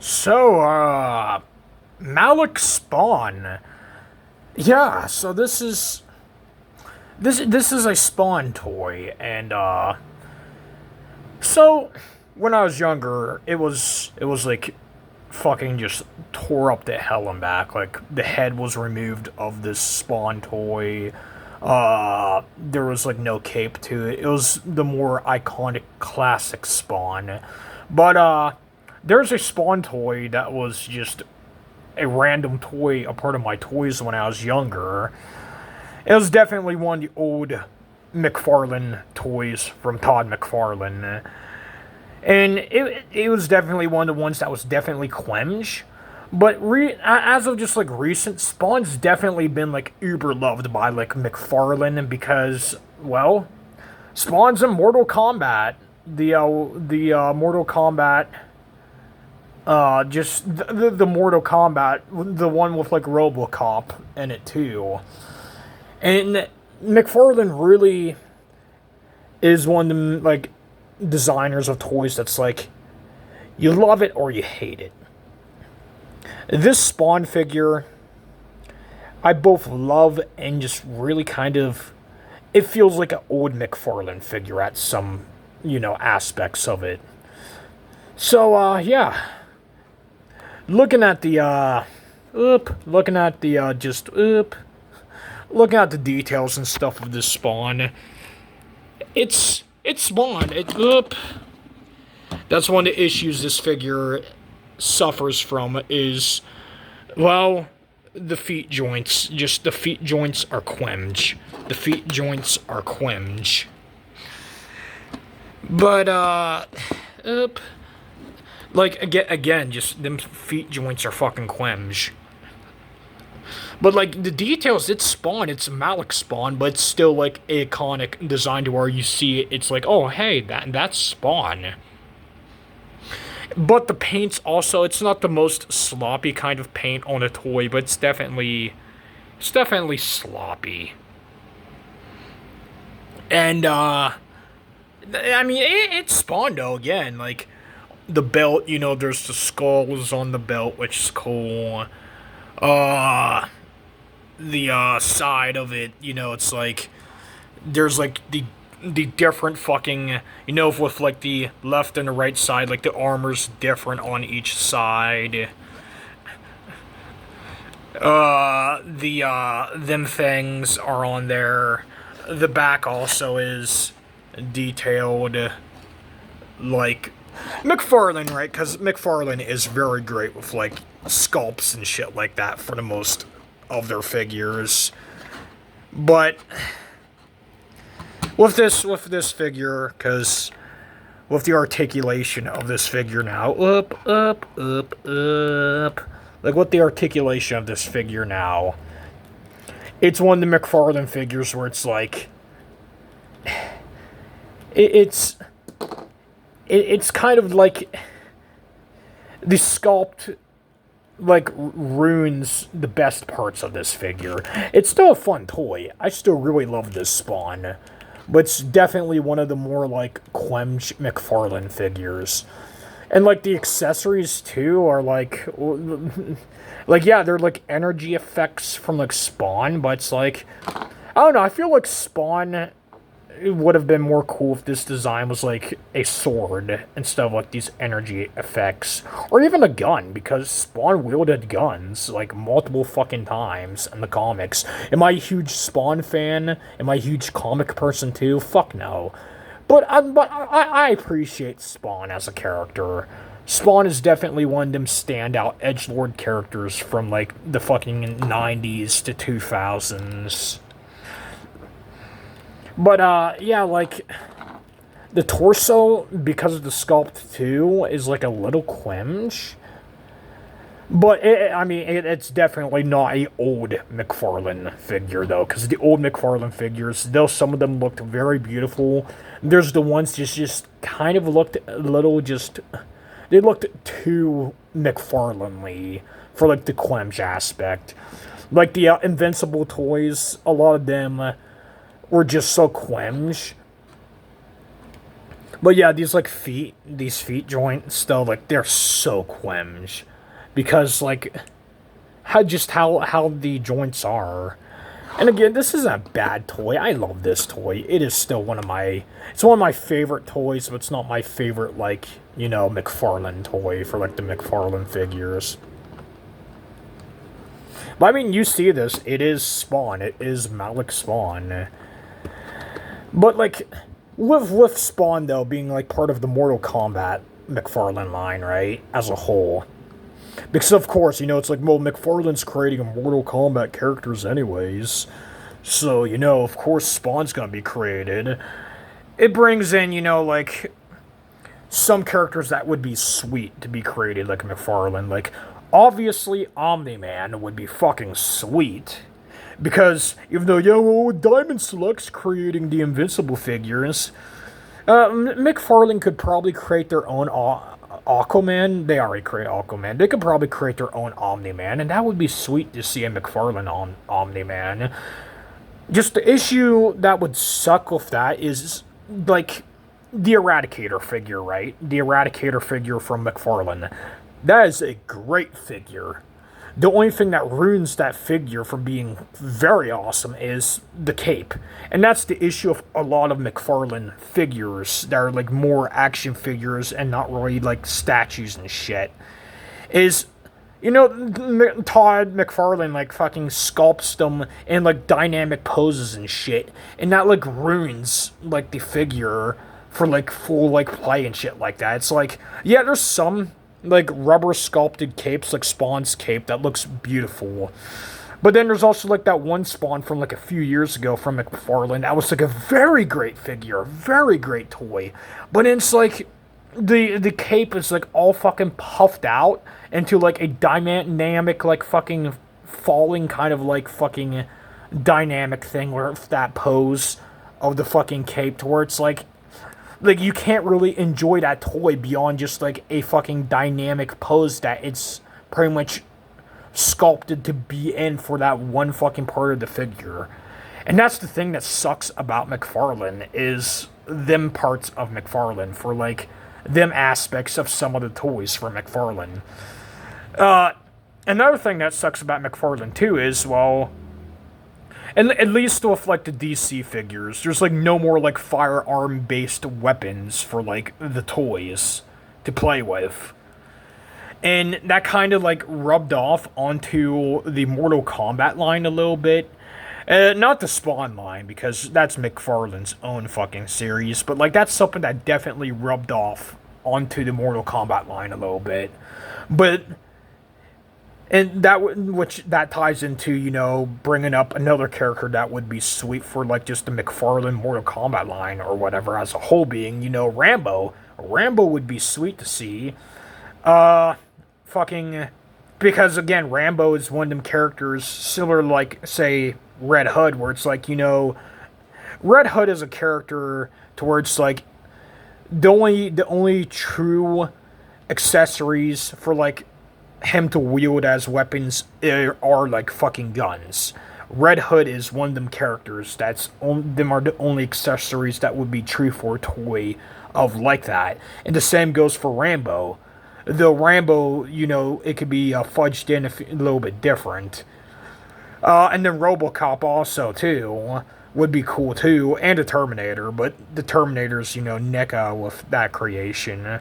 So, Malic Spawn. Yeah, so this is a Spawn toy, and so when I was younger, it was like fucking just tore up the hell and back. Like the head was removed of this Spawn toy. There was like no cape to it. It was the more iconic classic Spawn, but there's a Spawn toy that was just a random toy, a part of my toys when I was younger. It was definitely one of the old McFarlane toys from Todd McFarlane. And it was definitely one of the ones that was definitely Quench. But as of just like recent, Spawn's definitely been like uber loved by like McFarlane because, well, Spawn's in Mortal Kombat. The Mortal Kombat, just the Mortal Kombat, the one with like RoboCop in it too. And McFarlane really is one of the like designers of toys that's like you love it or you hate it. This Spawn figure, I both love and just really kind of it feels like an old McFarlane figure at some aspects of it. So yeah, looking at the looking at the just looking at the details and stuff of this Spawn. It's Spawn. That's one of the issues this figure suffers from is, well, the feet joints. Just the feet joints are Quench. The feet joints are Quench. But like again, just them feet joints are fucking Quench. But like the details, it's Spawn, it's Malic Spawn, but it's still like iconic design to where you see it, it's like, oh hey, that's Spawn. But the paint's also, it's not the most sloppy kind of paint on a toy, but it's definitely sloppy. And I mean it's Spawn though, again, like the belt, there's the skulls on the belt, which is cool. The side of it, it's like there's like the different fucking, with like the left and the right side, like the armor's different on each side. Them things are on there. The back also is detailed, like McFarlane, right? Because McFarlane is very great with like sculpts and shit like that for the most of their figures. But with this figure, because with the articulation of this figure now, up, like with the articulation of this figure now, it's one of the McFarlane figures where it's like it's kind of like the sculpt like ruins the best parts of this figure. It's still a fun toy. I still really love this Spawn, but it's definitely one of the more like Quench McFarlane figures. And like the accessories too are like yeah, they're like energy effects from like Spawn, but it's like I don't know, I feel like Spawn, it would have been more cool if this design was like a sword instead of like these energy effects. Or even a gun, because Spawn wielded guns like multiple fucking times in the comics. Am I a huge Spawn fan? Am I a huge comic person too? Fuck no. But I appreciate Spawn as a character. Spawn is definitely one of them standout edgelord characters from like the fucking 90s to 2000s. But, yeah, like, the torso, because of the sculpt, too, is, like, a little Quench. But, it's definitely not a old McFarlane figure, though, because the old McFarlane figures, though some of them looked very beautiful, there's the ones just kind of looked a little they looked too McFarlane-y for, like, the Quench aspect. Like, the Invincible toys, a lot of them were just so Quench. But yeah, these feet joints, still, like, they're so quench. Because, like, how the joints are. And again, this isn't a bad toy. I love this toy. It is still it's one of my favorite toys, but it's not my favorite, like, McFarlane toy for, like, the McFarlane figures. But I mean, you see this, it is Spawn. It is Malic Spawn. But, like, with Spawn, though, being, like, part of the Mortal Kombat McFarlane line, right, as a whole. Because, of course, it's like, well, McFarlane's creating a Mortal Kombat characters anyways. So, of course Spawn's gonna be created. It brings in, like, some characters that would be sweet to be created, like McFarlane. Like, obviously, Omni-Man would be fucking sweet. Because, even though, Diamond Select's creating the Invincible figures, McFarlane could probably create their own Aquaman. They already create Aquaman. They could probably create their own Omni-Man, and that would be sweet to see a McFarlane on Omni-Man. Just the issue that would suck with that is, like, the Eradicator figure, right? The Eradicator figure from McFarlane. That is a great figure. The only thing that ruins that figure from being very awesome is the cape. And that's the issue of a lot of McFarlane figures that are, like, more action figures and not really, like, statues and shit. Is, Todd McFarlane, like, fucking sculpts them in, like, dynamic poses and shit. And that, like, ruins, like, the figure for, like, full, like, play and shit like that. It's like, yeah, there's some, like, rubber sculpted capes, like Spawn's cape, that looks beautiful. But then there's also, like, that one Spawn from, like, a few years ago from McFarlane. That was, like, a very great figure, a very great toy. But it's, like, the cape is, like, all fucking puffed out into, like, a dynamic, like, fucking falling kind of, like, fucking dynamic thing where that pose of the fucking cape to where it's, like, you can't really enjoy that toy beyond just, like, a fucking dynamic pose that it's pretty much sculpted to be in for that one fucking part of the figure. And that's the thing that sucks about McFarlane, is them parts of McFarlane for, like, them aspects of some of the toys for McFarlane. Another thing that sucks about McFarlane, too, is, well, and at least with, like, the DC figures, there's, like, no more, like, firearm-based weapons for, like, the toys to play with. And that kind of, like, rubbed off onto the Mortal Kombat line a little bit. Not the Spawn line, because that's McFarlane's own fucking series, but, like, that's something that definitely rubbed off onto the Mortal Kombat line a little bit. But... and that ties into, bringing up another character that would be sweet for, like, just the McFarlane Mortal Kombat line or whatever as a whole being, Rambo. Rambo would be sweet to see. Because, again, Rambo is one of them characters similar to, like, say, Red Hood, where it's like, Red Hood is a character to where it's like, the only true accessories for, like, him to wield as weapons are, like, fucking guns. Red Hood is one of them characters them are the only accessories that would be true for a toy of like that. And the same goes for Rambo. Though Rambo, it could be fudged in a little bit different. And then RoboCop also, too, would be cool, too. And the Terminator, but the Terminator's, NECA with that creation.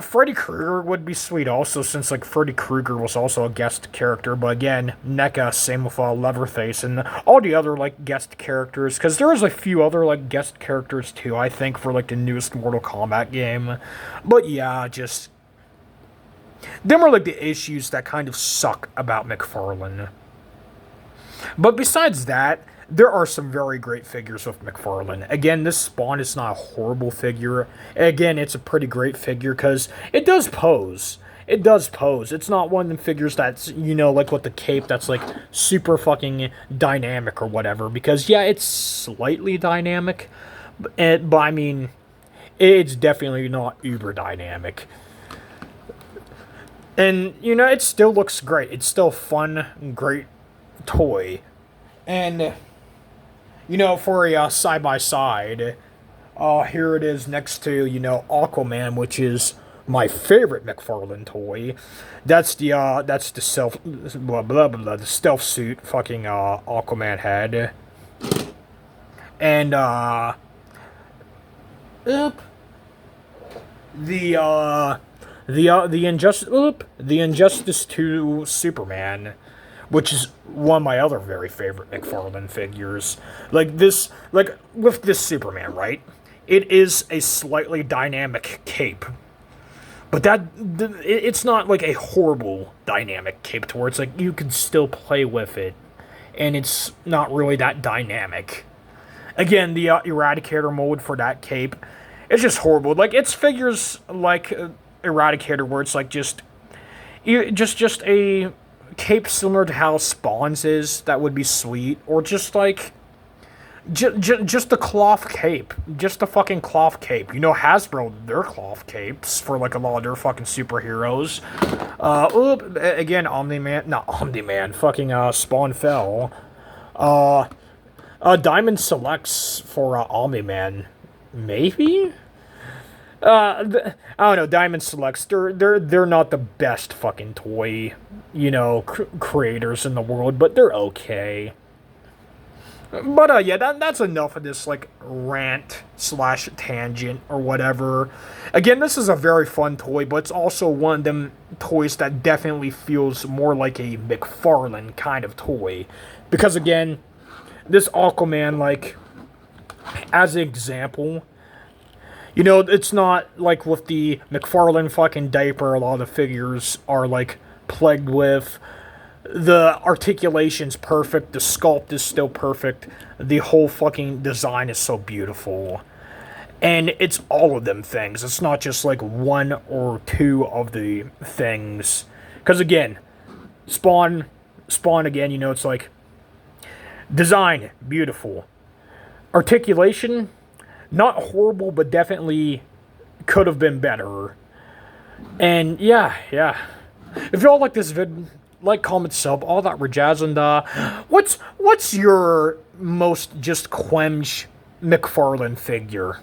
Freddy Krueger would be sweet also, since, like, Freddy Krueger was also a guest character, but again, NECA, same with Leatherface, and all the other, like, guest characters, because there is a few other, like, guest characters, too, I think, for, like, the newest Mortal Kombat game. But yeah, just... them are, like, the issues that kind of suck about McFarlane. But besides that, there are some very great figures with McFarlane. Again, this Spawn is not a horrible figure. Again, it's a pretty great figure because it does pose. It does pose. It's not one of the figures that's, like with the cape that's, like, super fucking dynamic or whatever. Because, yeah, it's slightly dynamic. But I mean, it's definitely not uber dynamic. And, it still looks great. It's still a fun, great toy. And... for a side-by-side, Here it is next to, Aquaman, which is my favorite McFarlane toy. That's the blah, blah, blah, blah, the stealth suit fucking, Aquaman had. And, oop, the Injustice 2 Superman, which is one of my other very favorite McFarlane figures. With this Superman, right? It is a slightly dynamic cape. But it's not like a horrible dynamic cape to where it's like you can still play with it. And it's not really that dynamic. Again, the Eradicator mold for that cape, it's just horrible. Like, it's figures like Eradicator where it's like just a cape similar to how Spawn's is. That would be sweet. Or just like just a cloth cape. Just a fucking cloth cape. Hasbro, their cloth capes for like a lot of their fucking superheroes. Again, Omni-Man, fucking Spawn fell. Diamond Selects for Omni-Man, maybe? I don't know, Diamond Selects, they're not the best fucking toy, creators in the world, but they're okay. But, yeah, that's enough of this, like, rant/tangent or whatever. Again, this is a very fun toy, but it's also one of them toys that definitely feels more like a McFarlane kind of toy. Because, again, this Aquaman, like, as an example, it's not like with the McFarlane fucking diaper, a lot of the figures are, like, plagued with. The articulation's perfect, the sculpt is still perfect, the whole fucking design is so beautiful. And it's all of them things. It's not just like one or two of the things. Because again, Spawn again, it's like design, beautiful. Articulation, not horrible, but definitely could have been better. And yeah. If y'all like this vid, like, comment, sub, all that jazz. And what's your most just quench McFarlane figure?